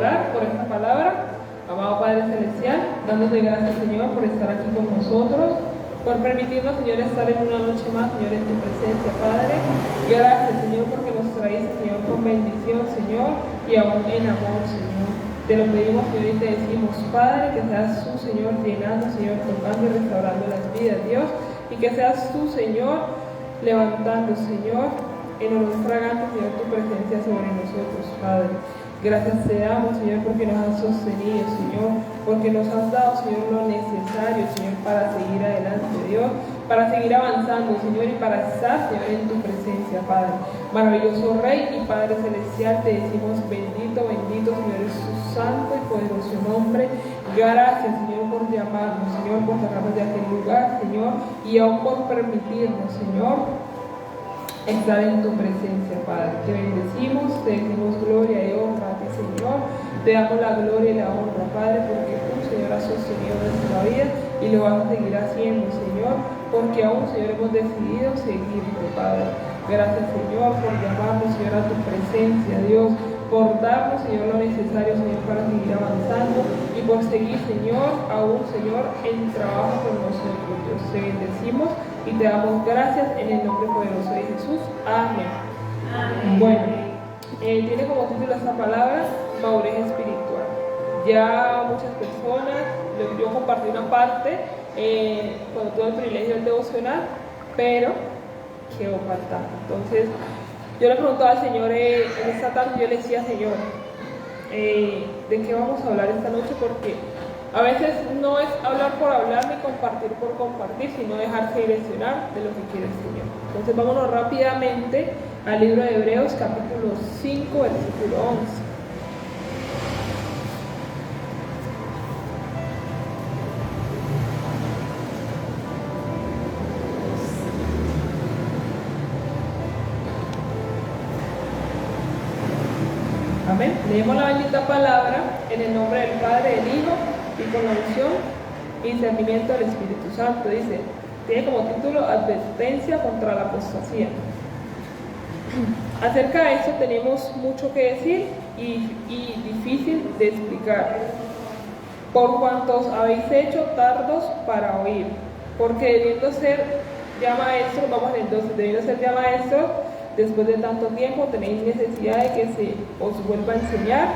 orar por esta palabra. Amado Padre Celestial, dándote gracias, Señor, por estar aquí con nosotros, por permitirnos, Señor, estar en una noche más, Señor, en tu presencia, Padre. Gracias, Señor, porque nos traes, Señor, con bendición, Señor, y aún en amor, Señor. Te lo pedimos, Señor, y te decimos, Padre, que seas tú, Señor, llenando, Señor, tocando y restaurando las vidas, Dios, y que seas tú, Señor, levantando, Señor, en olor fragante, Señor, tu presencia sobre nosotros, Padre. Gracias te damos, Señor, porque nos has sostenido, Señor, porque nos has dado, Señor, lo necesario, Señor, para seguir adelante, Dios, para seguir avanzando, Señor, y para estar, Señor, en tu presencia, Padre. Maravilloso Rey y Padre Celestial, te decimos bendito, bendito, Señor, es tu santo y poderoso nombre. Gracias, Señor, por llamarnos, Señor, por sacarnos de aquel lugar, Señor, y aún por permitirnos, Señor, estar en tu presencia, Padre. Te bendecimos, te decimos gloria y honra a ti, Señor. Te damos la gloria y la honra, Padre, porque tú, Señor, has sostenido nuestra vida y lo vas a seguir haciendo, Señor, porque aún, Señor, hemos decidido seguirte, Padre. Gracias, Señor, por llamarnos, Señor, a tu presencia, Dios, por darnos, Señor, lo necesario, Señor, para seguir avanzando y por seguir, Señor, aún, Señor, en trabajo con nosotros, Dios. Te bendecimos y te damos gracias en el nombre poderoso de Jesús. Amén. Amén. Bueno, tiene como título esta palabra, madurez espiritual. Ya muchas personas, yo compartí una parte cuando tuve el privilegio del devocional, pero quedó faltando. Entonces, yo le preguntaba al Señor en esta tarde, yo le decía, Señor, ¿de qué vamos a hablar esta noche? Porque a veces no es hablar por hablar ni compartir por compartir, sino dejarse direccionar de lo que quiere el Señor. Entonces vámonos rápidamente al libro de Hebreos, capítulo 5, versículo 11. Amén. Leemos la bendita palabra en el nombre del Padre, del Hijo y con la unción y discernimiento del Espíritu Santo. Dice, tiene como título Advertencia contra la apostasía. Acerca de esto tenemos mucho que decir y difícil de explicar. Por cuantos habéis hecho tardos para oír, porque debiendo ser ya maestros, vamos en el 12, debiendo ser ya maestros, después de tanto tiempo tenéis necesidad de que se os vuelva a enseñar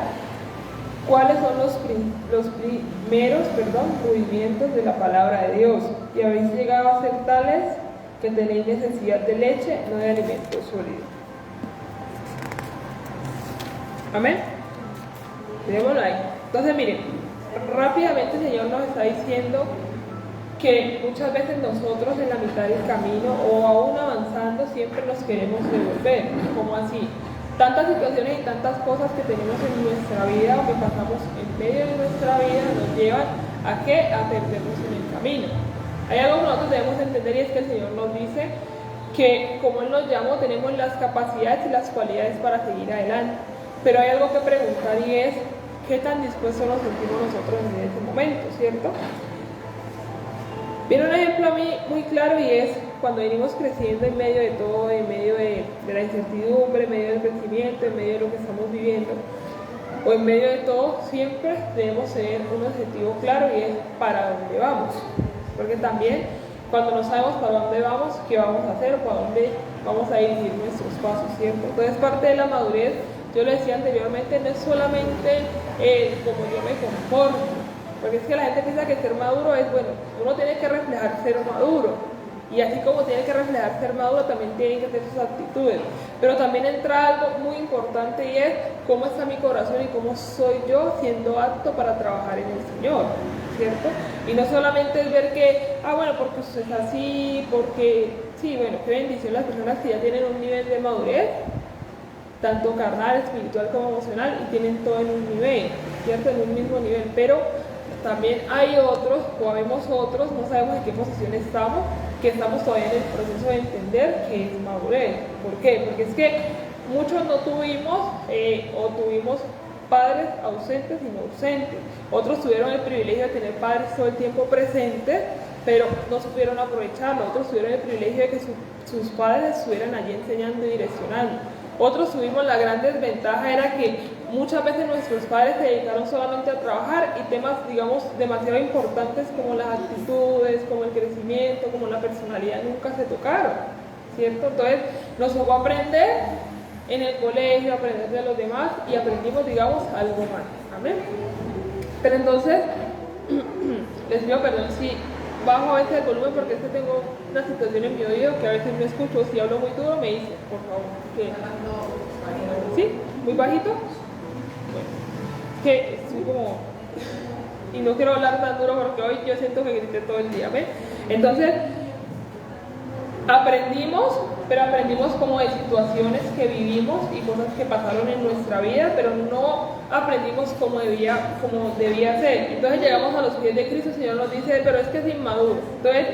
cuáles son los primeros rudimientos de la palabra de Dios, y habéis llegado a ser tales que tenéis necesidad de leche, no de alimento sólido. Amén. Dejémoslo ahí. Entonces miren, rápidamente el Señor nos está diciendo que muchas veces nosotros en la mitad del camino o aún avanzando siempre nos queremos devolver. ¿Cómo así? Tantas situaciones y tantas cosas que tenemos en nuestra vida o que pasamos en medio de nuestra vida nos llevan ¿a qué? A perdernos en el camino. Hay algo que nosotros debemos entender, y es que el Señor nos dice que como Él nos llamó tenemos las capacidades y las cualidades para seguir adelante, pero hay algo que preguntar, y es ¿qué tan dispuestos nos sentimos nosotros en ese momento? ¿Cierto? Viene un ejemplo a mí muy claro, y es cuando venimos creciendo en medio de todo, en medio de la incertidumbre, en medio del crecimiento, en medio de lo que estamos viviendo, o en medio de todo, siempre debemos tener un objetivo claro, y es para dónde vamos. Porque también cuando no sabemos para dónde vamos, qué vamos a hacer o para dónde vamos a dirigir nuestros pasos, ¿cierto? Entonces parte de la madurez, yo lo decía anteriormente, no es solamente como yo me comporto, porque es que la gente piensa que ser maduro es, bueno, uno tiene que reflejar ser maduro, y así como tiene que reflejar ser maduro, también tiene que tener sus actitudes, pero también entra algo muy importante, y es cómo está mi corazón y cómo soy yo siendo apto para trabajar en el Señor, ¿cierto? Y no solamente es ver que, bueno, porque usted es así, porque, sí, bueno, qué bendición las personas que ya tienen un nivel de madurez, tanto carnal, espiritual como emocional, y tienen todo en un nivel, ¿cierto? En un mismo nivel, pero también hay otros, o habemos otros, no sabemos en qué posición estamos, que estamos todavía en el proceso de entender qué es madurez. ¿Por qué? Porque es que muchos no tuvimos, o tuvimos padres ausentes y no ausentes. Otros tuvieron el privilegio de tener padres todo el tiempo presentes, pero no supieron aprovecharlo. Otros tuvieron el privilegio de que sus padres estuvieran allí enseñando y direccionando. Otros tuvimos la gran desventaja, era que muchas veces nuestros padres se dedicaron solamente a trabajar y temas, digamos, demasiado importantes como las actitudes, como el crecimiento, como la personalidad nunca se tocaron, ¿cierto? Entonces nos tocó aprender en el colegio, aprender de los demás y aprendimos, digamos, algo más. Amén. Pero entonces, les pido perdón si bajo a veces el volumen porque es que tengo una situación en mi oído que a veces no escucho. Si hablo muy duro me dicen, por favor. Que... ¿Sí? ¿Muy bajito? Bueno, que estoy como... Y no quiero hablar tan duro porque hoy yo siento que grité todo el día, ¿ven? Entonces, aprendimos, pero aprendimos como de situaciones que vivimos y cosas que pasaron en nuestra vida, pero no aprendimos como debía ser. Entonces llegamos a los pies de Cristo, el Señor nos dice, pero es que es inmaduro. Entonces,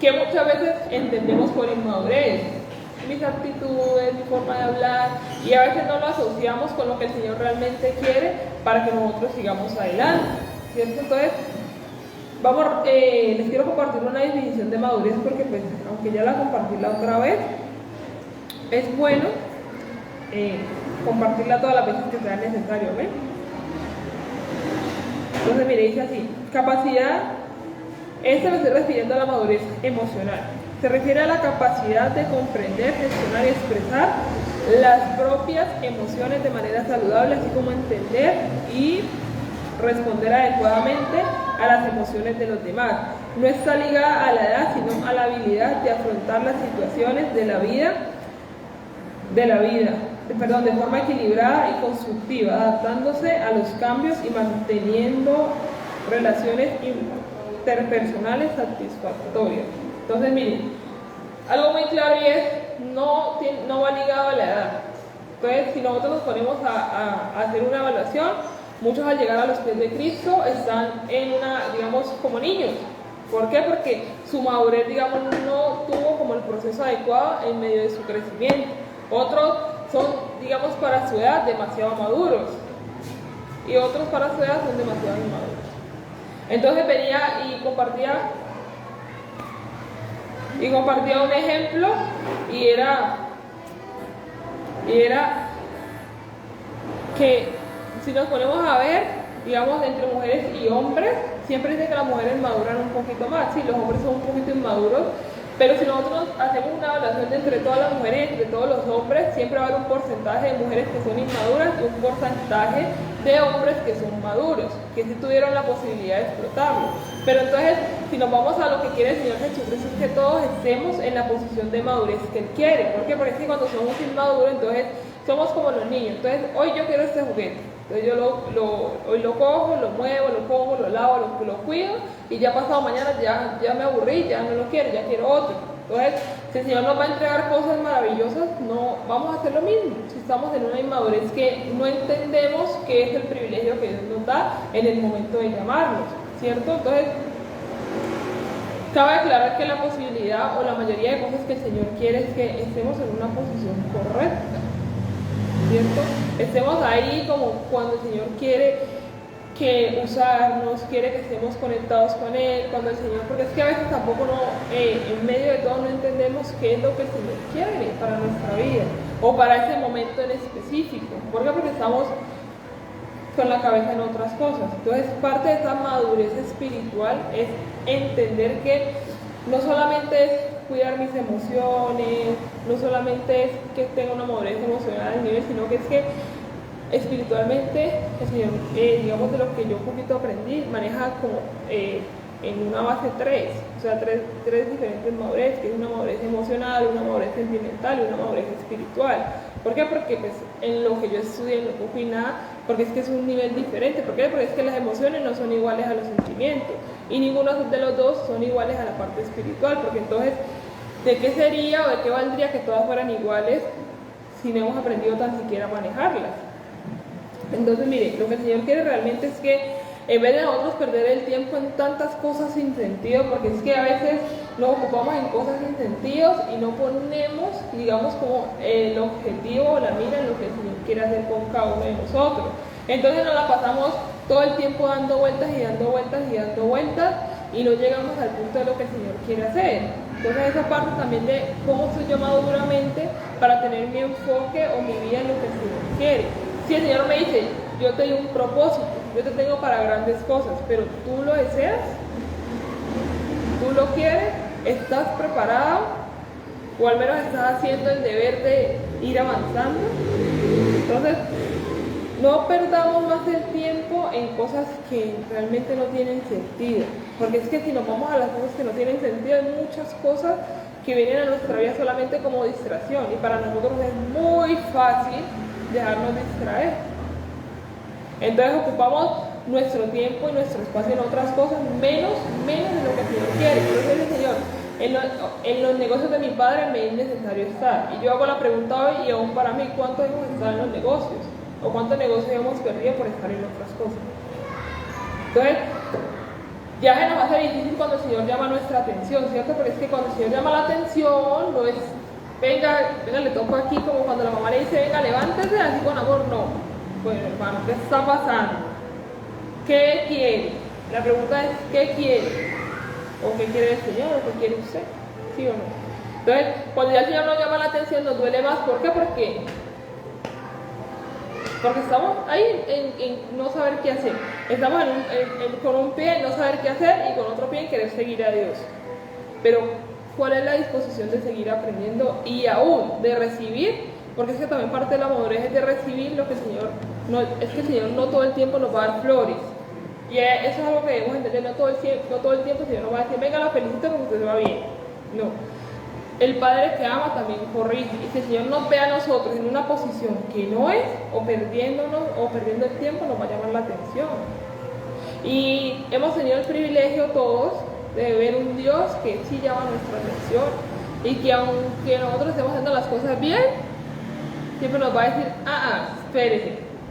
¿qué muchas veces entendemos por inmadurez? Mis actitudes, mi forma de hablar, y a veces no lo asociamos con lo que el Señor realmente quiere para que nosotros sigamos adelante, ¿cierto? Entonces, les quiero compartir una definición de madurez porque pues, aunque ya la compartí la otra vez, es bueno compartirla todas las veces que sea necesario, ¿ven? Entonces, mire, dice así, capacidad, me estoy refiriendo a la madurez emocional. Se refiere a la capacidad de comprender, gestionar y expresar las propias emociones de manera saludable, así como entender y responder adecuadamente a las emociones de los demás. No está ligada a la edad, sino a la habilidad de afrontar las situaciones de forma equilibrada y constructiva, adaptándose a los cambios y manteniendo relaciones interpersonales satisfactorias. Entonces, miren, algo muy claro y es, no va ligado a la edad. Entonces, si nosotros nos ponemos a hacer una evaluación, muchos al llegar a los pies de Cristo están digamos, como niños. ¿Por qué? Porque su madurez, digamos, no tuvo como el proceso adecuado en medio de su crecimiento. Otros son, digamos, para su edad demasiado maduros y otros para su edad son demasiado inmaduros. Entonces venía y compartía un ejemplo y era que si nos ponemos a ver, digamos, entre mujeres y hombres, siempre dicen que las mujeres maduran un poquito más, sí, los hombres son un poquito inmaduros, pero si nosotros hacemos una evaluación de entre todas las mujeres y entre todos los hombres, siempre va a haber un porcentaje de mujeres que son inmaduras y un porcentaje de hombres que son maduros, que sí tuvieron la posibilidad de explotarlo. Pero entonces, si nos vamos a lo que quiere el Señor Jesucristo, es que todos estemos en la posición de madurez que Él quiere. ¿Por qué? Porque es que cuando somos inmaduros, entonces somos como los niños. Entonces, hoy yo quiero este juguete. Entonces yo hoy lo cojo, lo muevo, lo pongo, lo lavo, lo cuido, y ya pasado mañana ya me aburrí, ya no lo quiero, ya quiero otro. Entonces, si el Señor nos va a entregar cosas maravillosas, no vamos a hacer lo mismo. Si estamos en una inmadurez que no entendemos qué es el privilegio que Dios nos da en el momento de llamarnos, ¿cierto? Entonces, cabe aclarar que la posibilidad o la mayoría de cosas que el Señor quiere es que estemos en una posición correcta, ¿cierto? Estemos ahí como cuando el Señor quiere que usarnos, quiere que estemos conectados con Él, cuando el Señor, porque es que a veces tampoco en medio de todo no entendemos qué es lo que el Señor quiere para nuestra vida, o para ese momento en específico. ¿Por qué? Porque estamos con la cabeza en otras cosas. Entonces, parte de esa madurez espiritual es entender que no solamente es cuidar mis emociones, no solamente es que tenga una madurez emocional al nivel, sino que es que espiritualmente el Señor, digamos, de lo que yo un poquito aprendí, maneja como en una base tres diferentes madurez, que es una madurez emocional, una madurez sentimental y una madurez espiritual. ¿Por qué? Porque pues, en lo que yo estudié, en lo que fui nada, porque es que es un nivel diferente. ¿Por qué? Porque es que las emociones no son iguales a los sentimientos y ninguno de los dos son iguales a la parte espiritual, porque entonces, ¿de qué sería o de qué valdría que todas fueran iguales si no hemos aprendido tan siquiera a manejarlas? Entonces, mire, lo que el Señor quiere realmente es que en vez de nosotros perder el tiempo en tantas cosas sin sentido, porque es que a veces nos ocupamos en cosas sin sentido y no ponemos, digamos, como el objetivo o la mira en lo que el Señor quiere hacer con cada uno de nosotros. Entonces nos la pasamos todo el tiempo dando vueltas y dando vueltas y dando vueltas y no llegamos al punto de lo que el Señor quiere hacer. Entonces esa parte también de cómo estoy yo maduramente para tener mi enfoque o mi vida en lo que el Señor quiere. Si el Señor me dice, yo te doy un propósito, yo te tengo para grandes cosas, pero tú lo deseas, tú lo quieres, estás preparado, o al menos estás haciendo el deber de ir avanzando. Entonces, no perdamos más el tiempo en cosas que realmente no tienen sentido, porque es que si nos vamos a las cosas que no tienen sentido, hay muchas cosas que vienen a nuestra vida solamente como distracción, y para nosotros es muy fácil dejarnos distraer. Entonces ocupamos nuestro tiempo y nuestro espacio en otras cosas, menos de lo que el Señor quiere. Entonces el Señor, en los negocios de mi padre me es necesario estar. Y yo hago la pregunta hoy, y aún para mí, ¿cuánto hemos estado en los negocios? ¿O cuántos negocios hemos perdido por estar en otras cosas? Entonces, ya se nos hace difícil cuando el Señor llama nuestra atención, ¿cierto? Porque es que cuando el Señor llama la atención, no es, venga, le toco aquí, como cuando la mamá le dice, venga, levántese, así con amor, no. Bueno, hermano, ¿qué está pasando? ¿Qué quiere? La pregunta es, ¿qué quiere? ¿O qué quiere el Señor? ¿O qué quiere usted? ¿Sí o no? Entonces, cuando ya el Señor nos llama la atención, nos duele más. ¿Por qué? Porque estamos ahí en no saber qué hacer. Estamos con un pie en no saber qué hacer y con otro pie en querer seguir a Dios. Pero, ¿cuál es la disposición de seguir aprendiendo y aún de recibir? Porque es que también parte de la madurez es de recibir lo que el Señor, es que el Señor no todo el tiempo nos va a dar flores. Y eso es algo que debemos entender, no todo el tiempo el Señor nos va a decir, venga, la felicito porque usted va bien. No. El Padre que ama también corrige. Y si el Señor nos ve a nosotros en una posición que no es, o perdiéndonos, o perdiendo el tiempo, nos va a llamar la atención. Y hemos tenido el privilegio todos de ver un Dios que sí llama nuestra atención. Y que aunque nosotros estemos haciendo las cosas bien, siempre nos va a decir,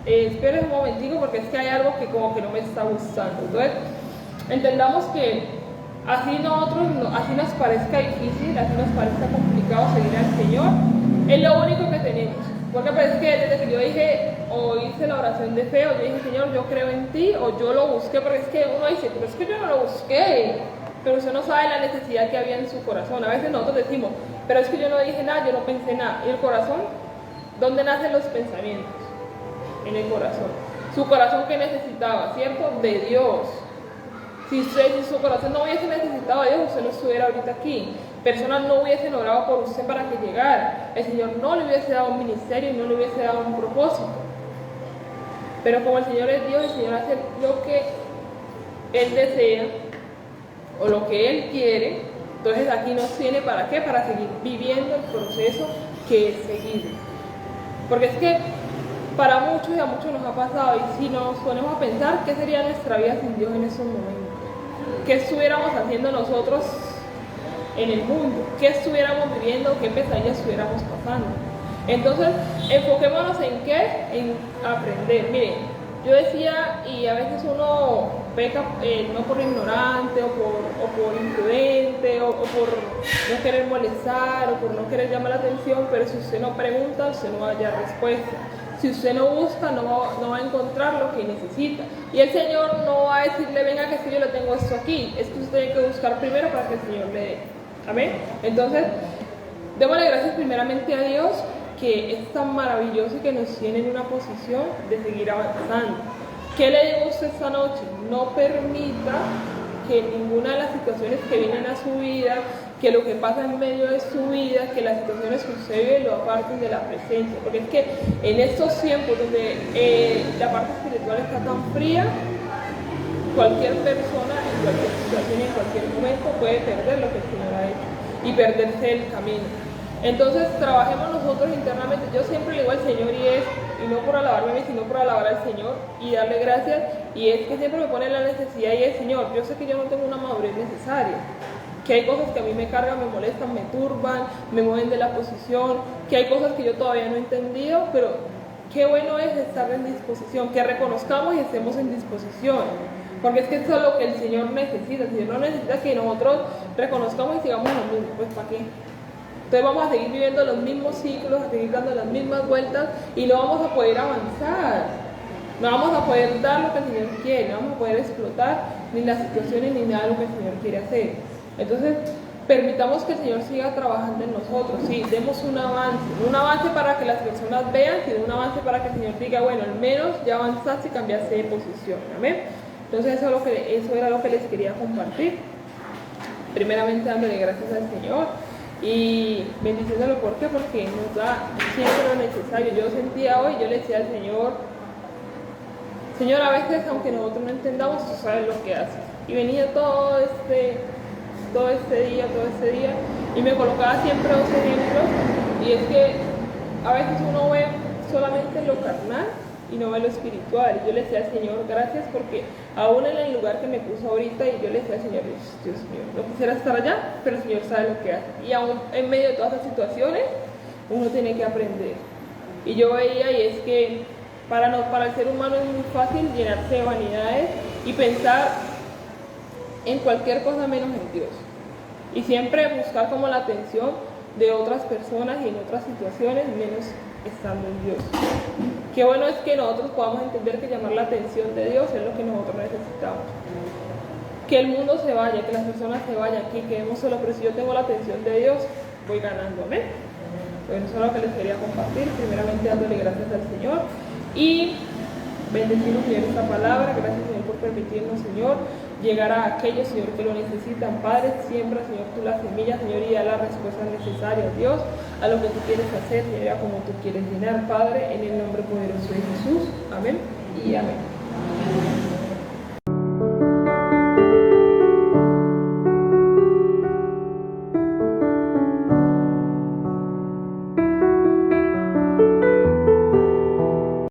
espérese un momentico porque es que hay algo que como que no me está gustando. Entonces, entendamos que así nos parezca difícil, así nos parezca complicado seguir al Señor, es lo único que tenemos. Porque parece que desde que yo dije, o hice la oración de fe, o yo dije, Señor, yo creo en ti, o yo lo busqué, porque es que uno dice, pero es que yo no lo busqué, pero usted no sabe la necesidad que había en su corazón. A veces nosotros decimos, pero es que yo no dije nada, yo no pensé nada. ¿Y el corazón? ¿Dónde nacen los pensamientos? En el corazón. Su corazón que necesitaba, ¿cierto? De Dios. Si su corazón no hubiese necesitado a Dios, usted no estuviera ahorita aquí. Personas no hubiesen orado por usted para que llegara. El Señor no le hubiese dado un ministerio y no le hubiese dado un propósito. Pero como el Señor es Dios, el Señor hace lo que Él desea o lo que Él quiere. Entonces aquí nos tiene ¿para qué? Para seguir viviendo el proceso que es seguir. Porque es que para muchos y a muchos nos ha pasado, y si nos ponemos a pensar, ¿qué sería nuestra vida sin Dios en esos momentos? ¿Qué estuviéramos haciendo nosotros en el mundo? ¿Qué estuviéramos viviendo? ¿Qué pesadillas estuviéramos pasando? Entonces, enfoquémonos en qué, en aprender. Miren, yo decía, y a veces uno peca no por ignorante o por imprudente o por no querer molestar o por no querer llamar la atención, pero si usted no pregunta, usted no va a hallar respuesta. Si usted no busca, no va a encontrar lo que necesita. Y el Señor no va a decirle, venga, que es que yo le tengo esto aquí. Es que usted tiene que buscar primero para que el Señor le dé. Amén. Entonces, démosle gracias primeramente a Dios, que es tan maravilloso y que nos tiene en una posición de seguir avanzando. ¿Qué le digo a usted esta noche? No permita que ninguna de las situaciones que vienen a su vida, que lo que pasa en medio de su vida, que las situaciones que usted vive lo aparten de la presencia. Porque es que en estos tiempos donde la parte espiritual está tan fría, cualquier persona en cualquier situación, en cualquier momento puede perder lo que el Señor ha hecho y perderse el camino. Entonces trabajemos nosotros internamente. Yo siempre le digo al Señor, y no por alabarme a mí, sino por alabar al Señor y darle gracias, y es que siempre me pone la necesidad, y el Señor, yo sé que yo no tengo una madurez necesaria, que hay cosas que a mí me cargan, me molestan, me turban, me mueven de la posición, que hay cosas que yo todavía no he entendido, pero qué bueno es estar en disposición, que reconozcamos y estemos en disposición, porque es que eso es lo que el Señor necesita. El Señor no necesita que nosotros reconozcamos y sigamos lo mismo, pues ¿para qué? Entonces vamos a seguir viviendo los mismos ciclos, a seguir dando las mismas vueltas y no vamos a poder avanzar, no vamos a poder dar lo que el Señor quiere, no vamos a poder explotar ni las situaciones ni nada de lo que el Señor quiere hacer. Entonces, permitamos que el Señor siga trabajando en nosotros, sí, demos un avance para que las personas vean, sino un avance para que el Señor diga, bueno, al menos ya avanzaste y cambiaste de posición, amén. Entonces eso era lo que les quería compartir, primeramente dándole gracias al Señor y bendiciéndolo. ¿Por qué? Porque nos da siempre lo necesario. Yo sentía hoy, yo le decía al Señor, Señor, a veces aunque nosotros no entendamos, tú sabes lo que haces. Y venía todo este día, y me colocaba siempre dos ejemplos, y es que a veces uno ve solamente lo carnal y no ve lo espiritual. Y yo le decía al Señor, gracias, porque aún en el lugar que me puso ahorita, y yo le decía al Señor, Dios mío, no quisiera estar allá, pero el Señor sabe lo que hace. Y aún en medio de todas las situaciones, uno tiene que aprender. Y yo veía, y es que para el ser humano es muy fácil llenarse de vanidades y pensar en cualquier cosa menos en Dios. Y siempre buscar como la atención de otras personas y en otras situaciones menos estando en Dios. Qué bueno es que nosotros podamos entender que llamar la atención de Dios es lo que nosotros necesitamos. Que el mundo se vaya, que las personas se vayan, que quedemos solo, pero si yo tengo la atención de Dios, voy ganando, ¿amén? Bueno, eso es lo que les quería compartir, primeramente dándole gracias al Señor y bendecimos, Señor, esta palabra. Gracias, Señor, por permitirnos, Señor, llegar a aquellos, Señor, que lo necesitan. Padre, siembra, Señor, tú las semillas, Señor, y da las respuestas necesarias, Dios, a lo que tú quieres hacer, Señor, como tú quieres llenar, Padre, en el nombre poderoso de Jesús. Amén y amén.